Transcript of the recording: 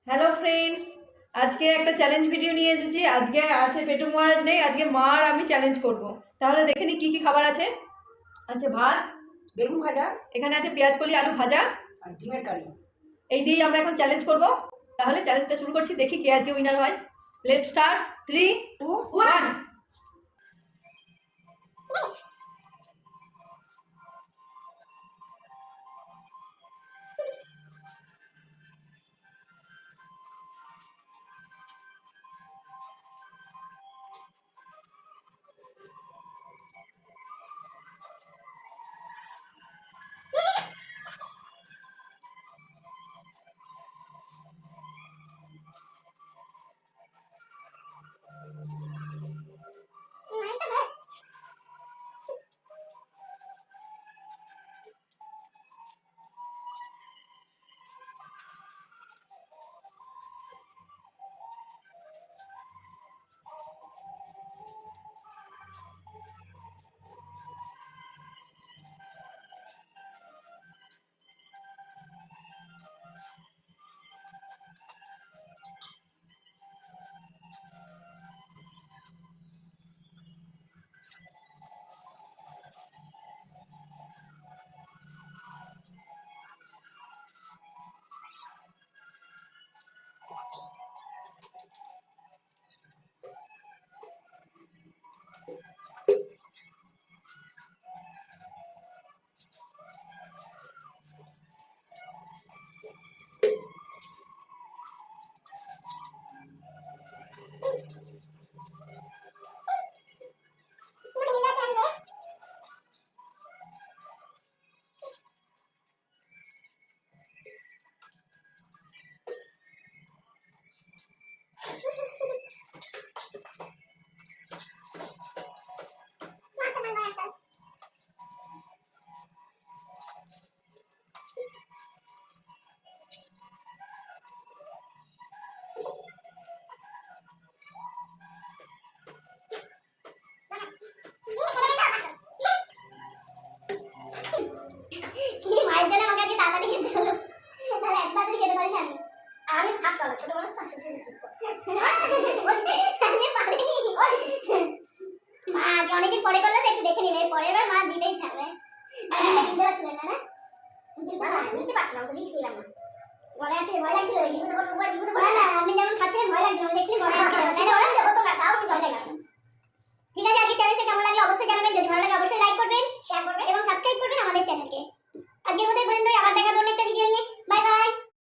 Hello friends, আজকে একটা challenge video নিয়ে এসেছি। আজকে আছে পেটু মহারাজ নেই, আজকে মা আর আমি চ্যালেঞ্জ করব। তাহলে দেখে নি কি কি খাবার আছে। আছে ভাত, বেগুন ভাজা, এখানে আছে পেঁয়াজ কলি আলু ভাজা আর ডিমের কারি। এই দিয়েই আমরা এখন চ্যালেঞ্জ করব। তাহলে চ্যালেঞ্জটা শুরু করছি, দেখি কে আজকে উইনার হয়। Let's start, 3 2 1। কি মায়ের জন্য আমাকে আগে তাড়াতাড়ি খেতে হলো, তাহলে এক তাড়াতাড়ি খেতে পারি না আমি ফার্স্ট হলাম, ছোট মানুষ ফার্স্ট হচ্ছে আমি পারিনি। মা আগে অনেকদিন পরে করলে তো একটু দেখে নিবে, পরের বার মা দিতেই ছাড়বে। দিতে পারছিলেন না? দিতে পারছিলাম তো, রিস্ক নিলাম না। ভয় লাগছিল, বিপদে পড়ে না। আপনি যেমন খাচ্ছিলেন ভয় লাগছিল, দেখলি ভয় লাগছিল, ওরা দেবো তো না, তাও আমি জল লাগালাম। ঠিক আছে, আজকে চ্যানেলটা কেমন লাগলো অবশ্যই জানাবেন। যদি ভালো লাগে অবশ্যই লাইক করবেন, শেয়ার করবেন এবং সাবস্ক্রাইব করবেন আমাদের চ্যানেলকে। আজকের মতো এই পর্যন্তই, আবার দেখা হবে অন্য একটা ভিডিও নিয়ে। Bye bye.